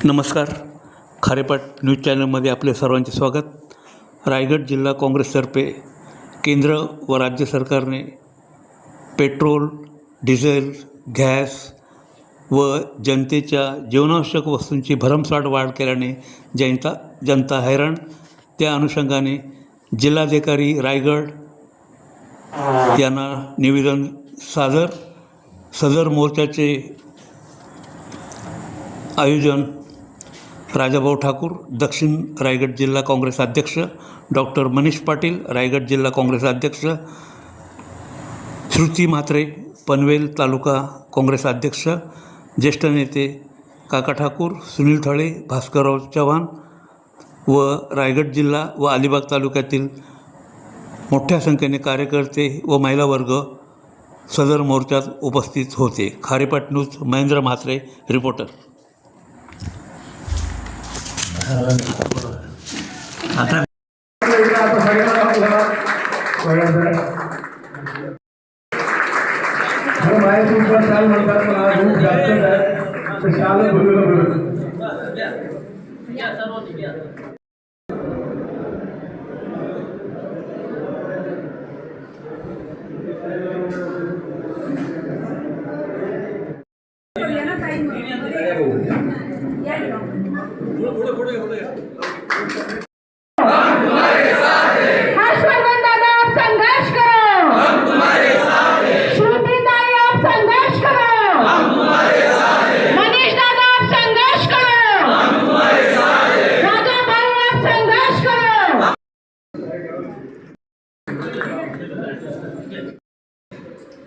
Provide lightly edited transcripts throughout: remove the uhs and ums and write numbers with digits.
नमस्कार. खारेपाट न्यूज चॅनलमध्ये आपले सर्वांचे स्वागत. रायगड जिल्हा काँग्रेसतर्फे केंद्र व राज्य सरकारने पेट्रोल, डिझेल, गॅस व जनतेच्या जीवनावश्यक वस्तूंची भरमसाठ वाढ केल्याने जनता हैराण. त्या अनुषंगाने जिल्हाधिकारी रायगड यांना निवेदन सदर मोर्चाचे आयोजन राजाभाऊ ठाकूर, दक्षिण रायगड जिल्हा काँग्रेस अध्यक्ष, डॉक्टर मनीष पाटील, रायगड जिल्हा काँग्रेस अध्यक्ष, श्रुती म्हात्रे, पनवेल तालुका काँग्रेस अध्यक्ष, ज्येष्ठ नेते काका ठाकूर, सुनील थळे, भास्करराव चव्हाण व रायगड जिल्हा व अलिबाग तालुक्यातील मोठ्या संख्येने कार्यकर्ते व महिला वर्ग सदर मोर्चात उपस्थित होते. खारेपाट न्यूज महेंद्र म्हात्रे, रिपोर्टर. आता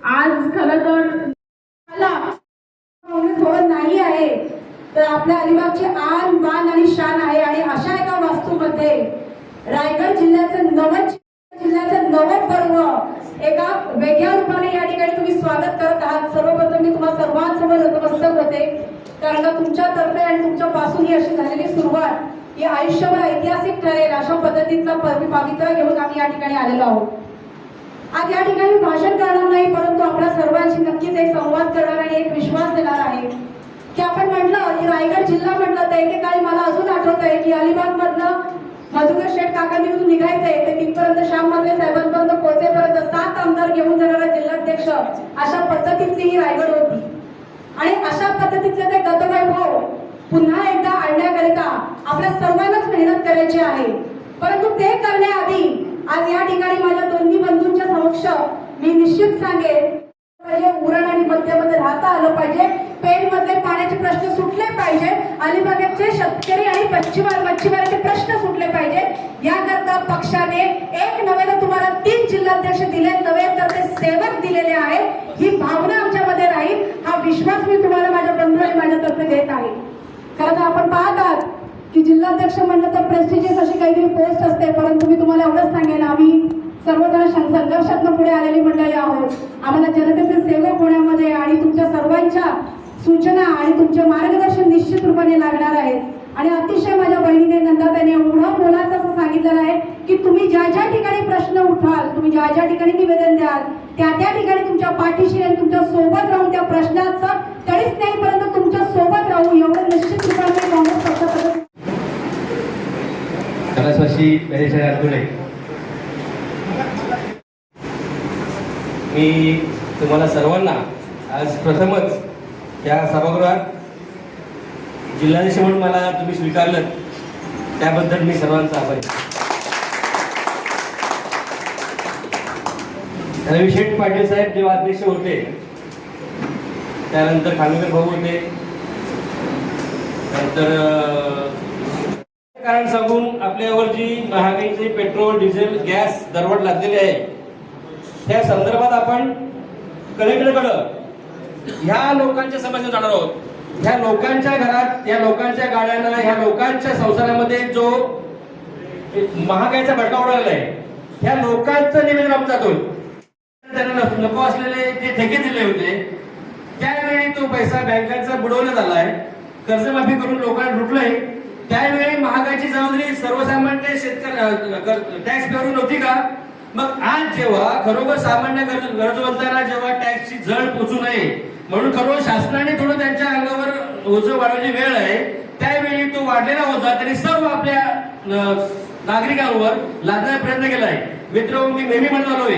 आज खरं तर काँग्रेस भवन नाही आहे तर आपल्या अलिबागची आन बान आणि शान आहे. आणि अशा एका वास्तूमध्ये रायगड जिल्ह्याचं नवं पर्व एका वेगळ्या रूपाने या ठिकाणी तुम्ही स्वागत करत आहात. सर्वप्रथम मी तुम्हा सर्वांसमोर नतमस्तक होते, कारण का तुमच्यातर्फे आणि तुमच्यापासून ही अशी झालेली सुरुवात ही आयुष्यभर ऐतिहासिक ठरेल अशा पद्धतीतला पवित्र घेऊन आम्ही या ठिकाणी आलेलो आहोत. आज या ठिकाणी भाषण करणार नाही, परंतु आपल्या सर्वांशी नक्कीच एक संवाद करणार आणि एक विश्वास देणार आहे की आपण म्हटलं की रायगड जिल्हा म्हटलं तर एकेकाळी मला अजून आठवत आहे की अलिबाग मधनं मधुकर शेठ काकांनी निघायचंय ते तिथपर्यंत श्याम म्हात्रे साहेबांपर्यंत पोहोचेपर्यंत 7 आमदार घेऊन जाणारा जिल्हाध्यक्ष अशा पद्धतीतली ही रायगड होती. आणि अशा पद्धतीतले ते गतवैभव पुन्हा एकदा आणण्याकरिता आपल्या सर्वांनाच मेहनत करायची आहे. परंतु ते करण्याआधी आज या ठिकाणी माझ्या दोन्ही बंधूंच्या समक्ष मी निश्चित सांगेन पाहिजे, उरण आणि मध्यमध्ये राहता आलं पाहिजे, पेणमधले पाण्याचे प्रश्न सुटले पाहिजे, अलिबागचे शेतकरी आणि मच्छीमारांचे प्रश्न सुटले पाहिजे. याकरता पक्षाने एक नव्हे तर तुम्हाला 3 जिल्हाध्यक्ष दिले, नव्हे तर ते सेवक दिलेले आहे. ही भावना आमच्यामध्ये राहील, हा विश्वास मी तुम्हाला माझ्या बंधू आणि माझ्यातर्फे देत आहे. खरं तर आपण पाहत आहात की जिल्हाध्यक्ष म्हणलं तर प्रेस्टिजियस अशी काहीतरी पोस्ट असते, परंतु मी तुम्हाला एवढंच सांगेन आम्ही सर्वजण संघर्षातून पुढे आलेली मंडळी आहोत. आम्हाला जनतेचे सेवक होण्यामध्ये आणि तुमच्या सर्वांच्या सूचना आणि तुमचे मार्गदर्शन निश्चित रूपाने लागणार आहेत. आणि अतिशय माझ्या बहिणीने नंदाताईने एवढं मोलाचं असं सांगितलेलं आहे की तुम्ही ज्या ज्या ठिकाणी प्रश्न उठाल, तुम्ही ज्या ज्या ठिकाणी निवेदन द्याल, त्या त्या ठिकाणी तुमच्या पाठीशी आणि तुमच्या सोबत राहून त्या प्रश्नाचं तरीच नाही परंतु तुमच्या सोबत राहू एवढं निश्चित रूपाने काँग्रेस पक्षाकडे मी तुम्हाला सर्वांना आज प्रथमच या सभागृहात जिल्हाध्यक्ष म्हणून मला तुम्ही स्वीकारलं त्याबद्दल मी सर्वांचा आभारी. रवी शेठ पाटील साहेब जेव्हा अध्यक्ष होते, त्यानंतर खानोकर भाऊ होते, नंतर कारण सांगून आपल्यावर जी महागाईचे पेट्रोल, डिझेल, गॅस दरवाढ लागलेली आहे त्या संदर्भात आपण कलेक्टरकडं ह्या लोकांच्या समस्या जाणार आहोत. ह्या लोकांच्या घरात, ह्या लोकांच्या गाड्यांना, ह्या लोकांच्या संसारामध्ये जो महागाईचा भडका उडालेला आहे, ह्या लोकांचं निवेदन आपण जातो. त्यांना नको असलेले जे ठेके दिले होते त्यावेळी तो पैसा बँकांचा बुडवण्यात आलाय, कर्जमाफी करून लोकांना लुटलंय. त्यावेळी महागाईची जबाबदारी सर्वसामान्य शेतकरी टॅक्स पेअर नव्हती का? मग आज जेव्हा खरोखर सामान्य गरजवंतांना जेव्हा टॅक्सची झळ पोचू नये म्हणून खरोखर शासनाने थोडं त्यांच्या अंगावर ओझं वाढवण्याची वेळ आहे, त्यावेळी तो वाढलेला होता. त्यांनी सर्व आपल्या नागरिकांवर लादण्याचा प्रयत्न केलाय. मित्र, मी नेहमी म्हणत आलोय,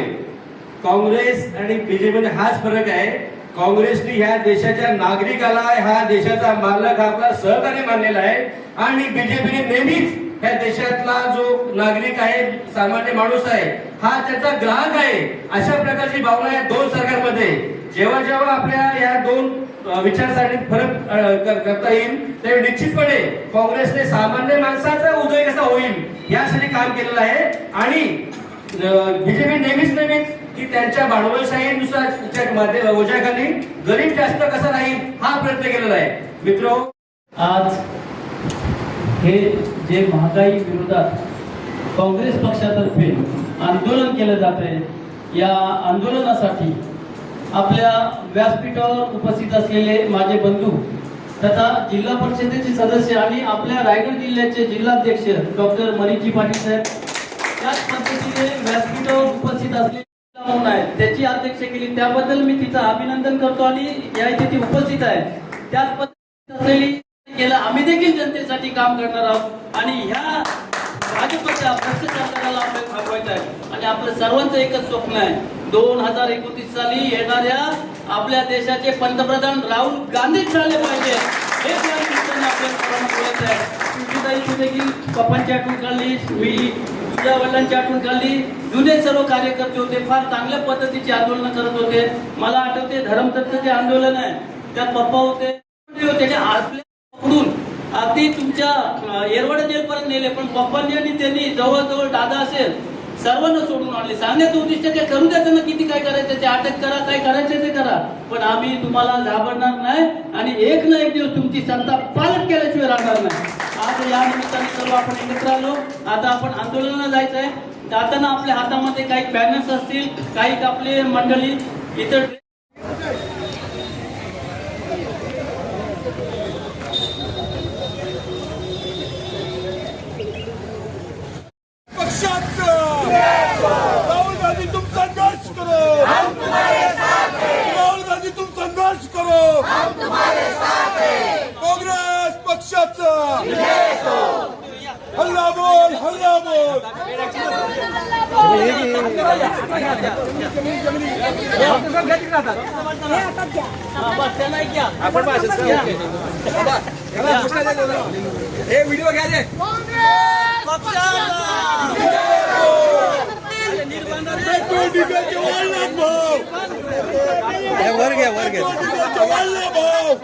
काँग्रेस आणि बीजेपी मध्ये हाच फरक आहे. काँग्रेसने ह्या देशाच्या नागरिकाला, ह्या देशाचा मालक आपला सहकारी मानलेला आहे आणि बीजेपीने नेहमीच ह्या देशातला जो नागरिक आहे, सामान्य माणूस आहे, हा त्याचा ग्राहक आहे. अशा प्रकारची भावना या दोन सरकारमध्ये. जेव्हा जेव्हा आपल्या या दोन विचारसरणीत फरक करता येईल त्यावेळी निश्चितपणे काँग्रेसने सामान्य माणसाचा उदय कसा होईल यासाठी काम केलेलं आहे. आणि बीजेपी नेहमीच की त्यांच्या भांडवलशाहीनुसार ओझ्याखाली गरीब जास्त कसा राहील हा प्रयत्न केलेला आहे. मित्रो, आज हे जे महागाई विरोधात काँग्रेस पक्षातर्फे आंदोलन केलं जात आहे, या आंदोलनासाठी आपल्या व्यासपीठावर उपस्थित असलेले माझे बंधू तथा जिल्हा परिषदेचे सदस्य आणि आपल्या रायगड जिल्ह्याचे जिल्हाध्यक्ष डॉक्टर मनीषजी पाटील साहेब, त्याच पद्धतीने व्यासपीठावर उपस्थित असलेले म्हणून आहेत, त्याची अध्यक्ष केली, त्याबद्दल मी तिचं अभिनंदन करतो. आणि या इथे ती उपस्थित आहे, त्याच पद्धतीने असलेली केलं. आम्ही देखील जनतेसाठी काम करणार आहोत आणि ह्या भाजपच्या भ्रष्टाचाराला आपल्याला थांबवायचं आहे. आणि आपलं सर्वांचं एकच स्वप्न आहे, 2029 साली येणाऱ्या आपल्या देशाचे पंतप्रधान राहुल गांधीच झाले पाहिजे. हे आपल्याला बोलायचं आहे. तुझी देखील पप्पांची आठवण काढली, मी तुझ्या वडिलांची आठवण काढली. जुने सर्व कार्यकर्ते होते, फार चांगल्या पद्धतीची आंदोलन करत होते. मला आठवते धर्मतत्त्वाचे जे आंदोलन आहे त्यात पप्पा होते. आपल्या पकडून अगदी तुमच्या येरवडा जेलपर्यंत नेले, पण पप्पांनी आणि त्यांनी जवळजवळ दादा असेल सर्वांना सोडून आणले. सांगण्याचं उद्दिष्ट ते करू द्या, त्यांना किती काय करायचं ते अटक करा, काय करायचं ते करा, पण आम्ही तुम्हाला घाबरणार नाही आणि एक ना एक दिवस तुमची सत्ता पालट केल्याशिवाय राहणार नाही. आज या निमित्ताने सर्व आपण एकत्र आलो. आता आपण आंदोलनाला जायचं आहे. जाताना आपल्या हातामध्ये काही बॅनर्स असतील, काही आपले मंडळी इतर राहुल गांधी तुम संघर्ष करो, हम तुम्हारे साथ हैं. राहुल गांधी तुम संघर्ष करो, हम तुम्हारे साथ हैं. काँग्रेस पक्षाचा हल्ला बोल, हल्ला बोल. हे व्हिडिओ घ्या रे. पेट्रोल डिझेलचे वाढले भाव, वर घ्या, वर घ्या. वाढले भाव.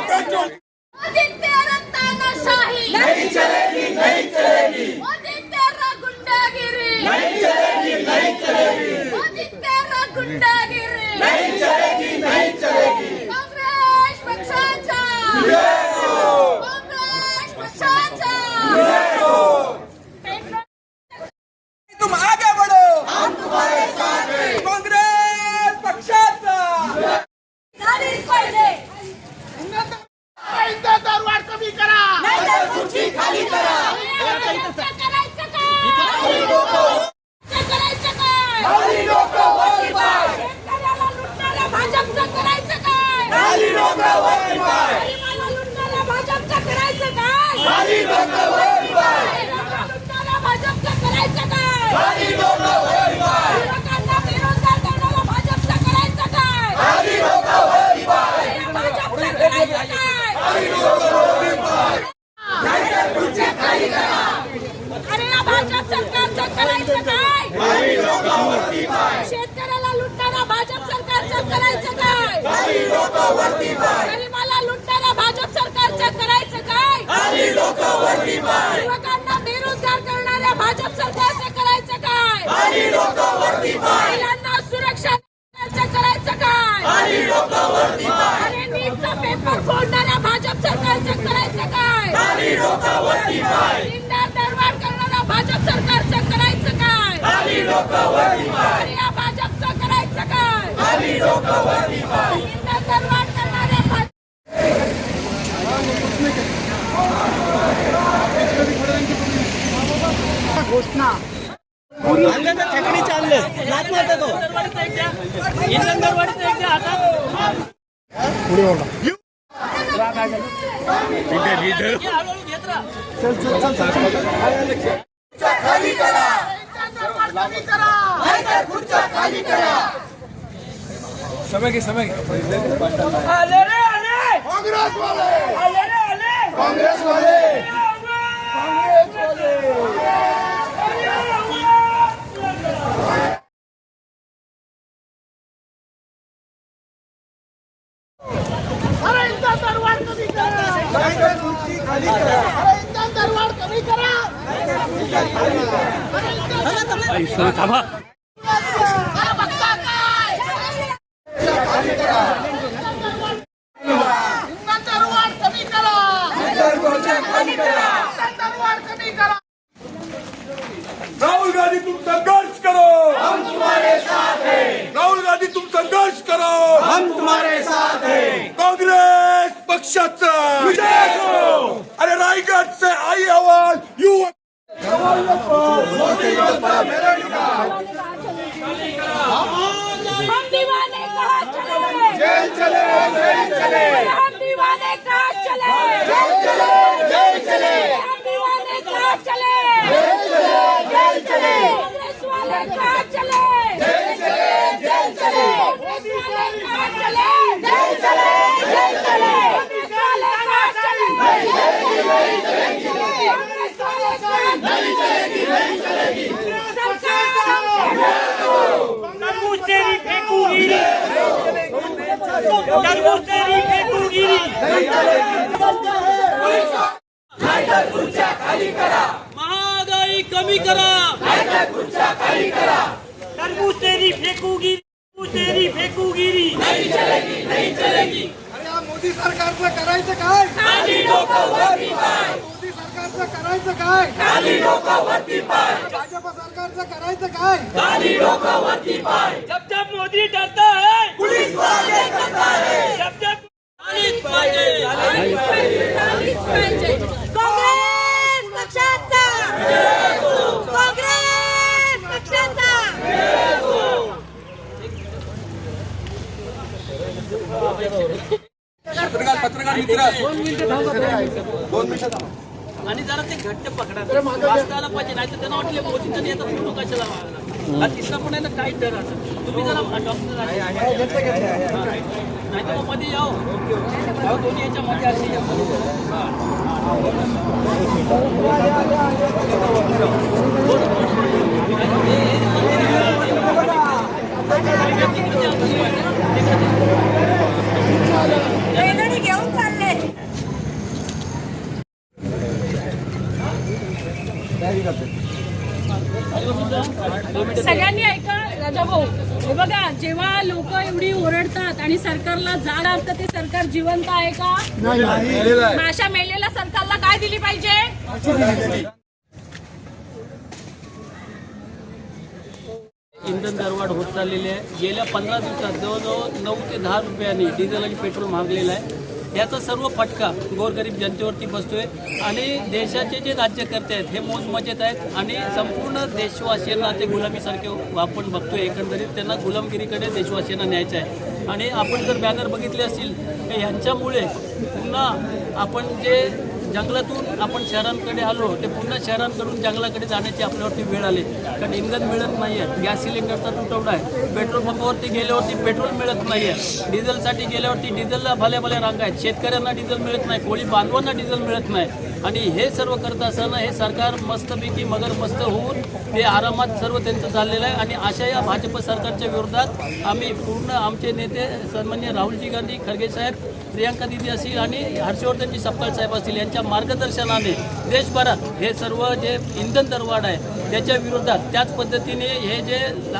पेट्रोल मोदी तेरा तानाशाही नहीं चलेगी, नहीं चलेगी, मोदी तेरा गुंडागिरी नहीं चलेगी, नहीं चलेगी, मोदी तेरा गुंडागिरी नहीं चलेगी, नहीं चलेगी. काँग्रेस पक्षाचा काँग्रेस पक्षाचा तुम आगे बढ़ो, हम तुम्हारे साथ हैं. काँग्रेस पक्षाचा झालीच पाहिजे. दरवाढ कमी करा, नाहीतर खुर्ची खाली करा. करायचं काय? करायचं काय? खाली लोकं वरती पाय, शेतकऱ्याला लुटणाऱ्या भाजपचं करायचं काय? खाली लोकं वरती पाय, गरिबाला लुटणाऱ्या भाजपचं करायचं काय? खाली लोकं वरती पाय, गरिबाला लुटणाऱ्या भाजपचं करायचं काय? खाली लोकं वरती पाय, युवकांना बेरोजगार करणाऱ्या भाजपचं करायचं काय? खाली लोकं वरती पाय, या भाजपचं करायचं काय? खाली लोकं वरती पाय, नाहीतर खुर्ची खाली करा. अरे या भाजप सरकारचं करायचं काय? खाली लोकं वरती पाय, शेतकऱ्याला लुटणाऱ्या भाजप सरकारचं करायचं काय? खाली लोकं वरती पाय, गरिबाला लुटणाऱ्या भाजप सरकारचं करायचं काय? खाली लोकं वरती पाय, युवकांना बेरोजगार करणाऱ्या भाजप सरकारचं करायचं काय? खाली लोकं वरती पाय, महिलांना सुरक्षा सरकारचं करायचं काय? खाली लोकं वरती पाय, अरे नीटचा पेपर फोडणाऱ्या भाजप सरकारचं करायचं काय? खाली लोकं वरती पाय, इंडा दरबार करणाऱ्या भाजप सरकारचं करायचं काय? खाली लोकं वरती पाय, अरे या भाजपचं करायचं काय? खाली लोकं वरती पाय. इंडा दरबार करणाऱ्या भाजप कांग्रेस वाले कांग्रेस वाले अरे इनका दरबार कमी करा, अरे इनका दरबार कमी करा, अरे बघता काय इनका दरबार कमी करा, इनका दरबार कमी करा. राहुल गांधी तुम संघर्ष करो, हम तुम्हारे साथ हैं. राहुल गांधी तुम संघर्ष करो, हम तुम्हारे साथ हैं. कांग्रेस पक्षाचा विजय हो. अरे रायगढ़ से आई आवाज युवा हम दीवाने कहाँ चले, जेल चले जेल चले हम दीवाने कहाँ चले, जेल चले हम दीवाने कहाँ चले, जेल चले कांग्रेस वाले कहाँ चले, जेल चले कांग्रेस वाले कहाँ चले, कांग्रेस वाले कहाँ चले, कांग्रेस वाले कहाँ चले. तरबूज तेरी फेंकूगिरी, तरबूज तेरी फेंकूगिरी. महागाई कमी करा, तरबूज तेरी फेंकूगिरी, तरबूज तेरी फेंकूगिरी. नहीं चलेगी, नहीं चलेगी. मोदी सरकारचं करायचं काय, खाली डोकं वरती पाय, मोदी सरकारचं करायचं काय, खाली डोकं वरती पाय, भाजप सरकारचं करायचं काय. खाली डोकं वरती पाय. जब जब मोदी डरता है, पुलिस वाले करता है. जब जब आलीच पाहिजे, आलीच पाहिजे, आलीच पाहिजे. काँग्रेस पक्षाचा, काँग्रेस पक्षाचा. पत्रकार मित्र आणि जरा ते घट्ट पकडा, वाचता आला पाहिजे. नाही तर त्यांना वाटले मोदींचा नेता फोटो कशाला मागला. हा तिसरा पण आहे ना टाईट धरा. तुम्ही जरा डॉक्टर नाही तर मग मध्ये याव दोन्ही याच्या मध्ये अशी वेदनी घेऊन चालले. सगळ्यांनी ऐका राजाभाऊ, हे बघा, जेव्हा लोक एवढी ओरडतात आणि सरकारला जाण असतं, ते सरकार जिवंत आहे का? मग अशा मेलेल्या सरकारला काय दिली पाहिजे? इंधन दरवाढ होत चाललेली आहे. गेल्या 15 दिवसात जवळजवळ 9 ते 10 रुपयांनी डिझेल आणि पेट्रोल महागलेलं आहे. याचा सर्व फटका गोरगरीब जनतेवरती बसतोय आणि देशाचे जे राज्यकर्ते आहेत हे मोजमजेत आहेत आणि संपूर्ण देशवासियांना ते गुलामीसारखे आपण बघतोय. एकंदरीत त्यांना गुलामगिरीकडे देशवासियांना न्यायचं आहे. आणि आपण जर बॅनर बघितले असतील तर ह्यांच्यामुळे पुन्हा आपण जे जंगलातून आपण शहरांकडे आलो ते पुन्हा शहरांकडून जंगलाकडे जाण्याची आपल्यावरती वेळ आली. कारण इंधन मिळत नाही आहे, गॅस सिलेंडरचा तुटवडा आहे, पेट्रोल पंपावरती गेल्यावरती पेट्रोल मिळत नाही आहे, डिझेलसाठी गेल्यावरती डिझेलला भल्या भल्या रांगा आहेत, शेतकऱ्यांना डिझेल मिळत नाही, कोळी बांधवांना डिझेल मिळत नाही. आणि हे सर्व करत असताना हे सरकार मस्तपैकी मगरमस्त होऊन ते आरामात सर्व त्यांचं चाललेलं आहे. आणि अशा या भाजप सरकारच्या विरोधात आम्ही पूर्ण आमचे नेते सन्माननीय राहुलजी गांधी खरगे साहेब, प्रियांका दिदी असतील आणि हर्षवर्धनजी सपकाळ साहेब असतील यांच्या मार्गदर्शनाने देशभरात हे सर्व जे इंधन दरवाढ आहे त्याच्या विरोधात, त्याच पद्धतीने हे जे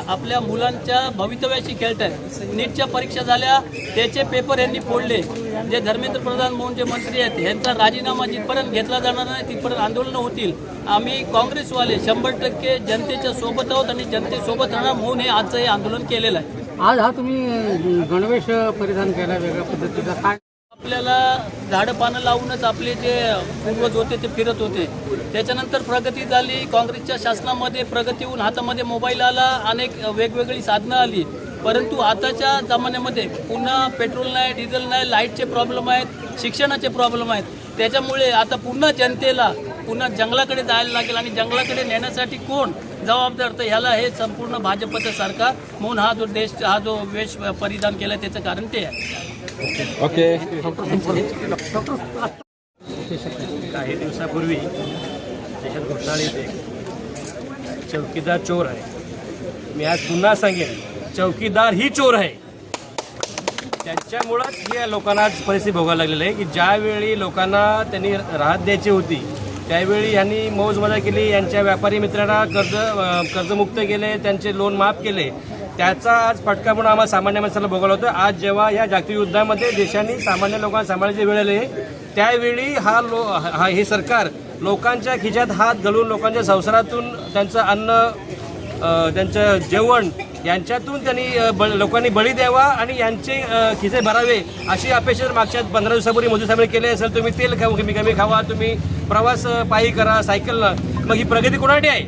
आपल्या मुलांच्या भवितव्याशी खेळत आहेत, नीटच्या परीक्षा झाल्या त्याचे पेपर यांनी फोडले, जे धर्मेंद्र प्रधान म्हणून जे मंत्री आहेत यांचा राजीनामा जिथपर्यंत घेतला जाणार नाही तिथपर्यंत आंदोलनं होतील. आम्ही काँग्रेसवाले 100% जनतेच्या सोबत आहोत आणि जनतेसोबत राहणार म्हणून हे आजचं हे आंदोलन केलेलं आहे. आज हा तुम्ही गणवेश परिधान केला वेगळ्या पद्धतीचा, काय आपल्याला झाडं पानं लावूनच आपले जे पूर्वज होते ते फिरत होते. त्याच्यानंतर प्रगती झाली, काँग्रेसच्या शासनामध्ये प्रगती होऊन हातामध्ये मोबाईल आला, अनेक वेगवेगळी साधनं आली. परंतु आताच्या जमान्यामध्ये पुन्हा पेट्रोल नाही, डिझेल नाही, लाईटचे प्रॉब्लेम आहेत, शिक्षणाचे प्रॉब्लेम आहेत. त्याच्यामुळे आता पुन्हा जनतेला पुन्हा जंगलाकडे जायला लागेल आणि जंगलाकडे नेण्यासाठी कोण जबाबदार, तर ह्याला हे संपूर्ण भाजपचं सरकार म्हणून हा जो वेश परिधान केला त्याचं कारण ते आहे. काही दिवसापूर्वी देशात घोटाळे येते चौकीदार चोर आहे. मी आज पुन्हा सांगेन, चौकीदार ही चोर आहे. त्यांच्यामुळंच या लोकांना आज परिस्थिती भोगायला लागलेली आहे की ज्यावेळी लोकांना त्यांनी राहत द्यायची होती त्यावेळी यांनी मौजमजा केली, यांच्या व्यापारी मित्रांना कर्जमुक्त केले, त्यांचे लोन माफ केले. त्याचा आज फटका म्हणून आम्हाला सामान्य माणसाला भोगायला होतं. आज जेव्हा या जागतिक युद्धामध्ये देशांनी सामान्य लोकांना सांभाळायची वेळ आली त्यावेळी हे सरकार लोकांच्या खिशात हात घालून लोकांच्या संसारातून त्यांचं अन्न, त्यांचं जेवण यांच्यातून त्यांनी लोकांनी बळी द्यावा आणि यांचे खिसे भरावे अशी अपेक्षा मागच्या 15 दिवसापूर्वी मोदी साहेबांनी केली असेल. तुम्ही तेल कमी खावा, तुम्ही प्रवास पायी करा, सायकलनं. मग ही प्रगती कोणासाठी आहे?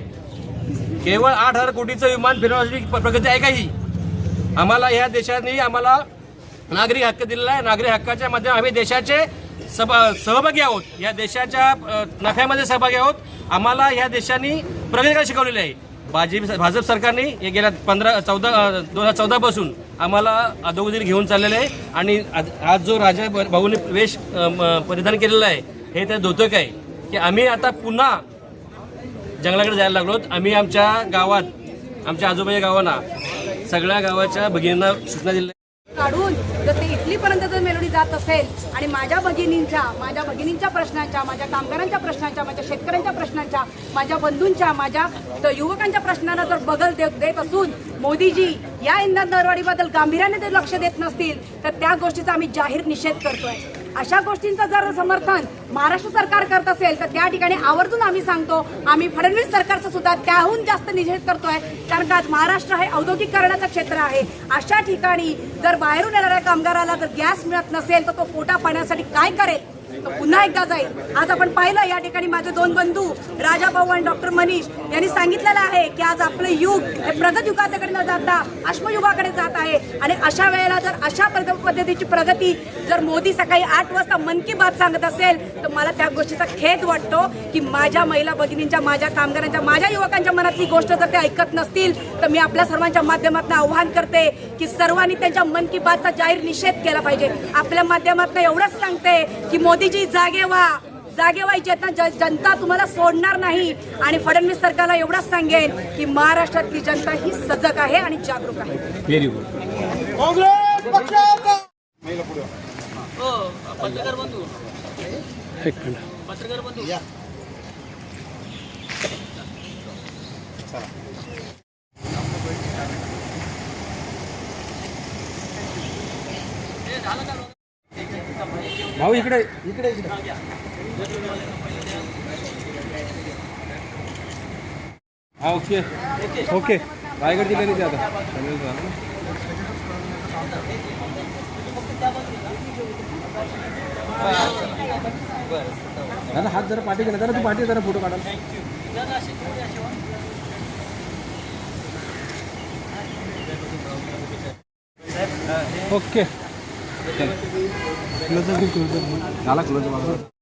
केवळ 8,000 कोटीचं विमान फिरवण्यासाठी प्रगती आहे का ही? आम्हाला ह्या देशाने आम्हाला नागरिक हक्क दिलेला आहे. नागरिक हक्काच्या माध्यमातून आम्ही देशाचे सहभागी आहोत, या देशाच्या नफ्यामध्ये सहभागी आहोत. आम्हाला ह्या देशाने प्रगती करायला शिकवलेली आहे. भाजप सरकारने हे गेल्या 2014 पासून आम्हाला अधोगतीने घेऊन चाललेलं आहे. आणि आज जो राजा भाऊने वेश परिधान केलेला आहे हे त्या द्योतक आहे की आम्ही आता पुन्हा जंगलाकडे जायला लागलो. आम्ही आमच्या गावात, आमच्या आजूबाजूच्या गावांना, सगळ्या गावाच्या भगिनींना सूचना दिल्या काढून जर ते इटलीपर्यंत जर मेलोडी जात असेल आणि माझ्या भगिनींच्या प्रश्नांच्या, माझ्या कामगारांच्या प्रश्नांच्या, माझ्या शेतकऱ्यांच्या प्रश्नांच्या, माझ्या बंधूंच्या, माझ्या युवकांच्या प्रश्नांना जर बगल देत असून मोदीजी या इंधन दरवाढीबद्दल गांभीर्याने ते लक्ष देत नसतील तर त्या गोष्टीचा आम्ही जाहीर निषेध करतोय. अशा गोष्टींचं जर समर्थन महाराष्ट्र सरकार करत असेल तर त्या ठिकाणी आवर्जून आम्ही सांगतो, आम्ही फडणवीस सरकारचं सुद्धा त्याहून जास्त निषेध करतोय. कारण का महाराष्ट्र हे औद्योगिकरणाचं क्षेत्र आहे. अशा ठिकाणी जर बाहेरून येणाऱ्या कामगाराला जर गॅस मिळत नसेल तर तो पोटा पाण्यासाठी काय करेल? तो पुन्हा एकदा जाईल. आज आपण पाहिलं या ठिकाणी माझे 2 बंधू राजाभाऊ आणि डॉक्टर मनीष यांनी सांगितलेलं आहे की आज आपलं युग हे प्रगत युगाकडे न जाता अश्मयुगाकडे जात आहे. आणि अशा वेळेला जर अशा पद्धतीची प्रगती जर मोदी सकाळी 8 वाजता मन की बात सांगत असेल तर मला त्या गोष्टीचा खेद वाटतो की माझ्या महिला भगिनींच्या, माझ्या कामगारांच्या, माझ्या युवकांच्या मनातली गोष्ट जर ते ऐकत नसतील तर मी आपल्या सर्वांच्या माध्यमातून आव्हान करते की सर्वांनी त्यांच्या मन की बातचा जाहीर निषेध केला पाहिजे. आपल्या माध्यमातून एवढंच सांगते की मोदीजी जागे व्हा, जनता तुम्हाला सोडणार नाही. आणि फडणवीस सरकारला एवढंच सांगेन की महाराष्ट्रातली जनता ही सजग आहे आणि जागरूक आहे. Very good. काँग्रेस पक्षाचा पत्रकार बंधू भाऊ इकडे हा. ओके रायगड जिल्ह्याने आता दादा हात जरा पाठी केला, जरा तू पाठी जरा फोटो काढा. ओके झाला क्लोज.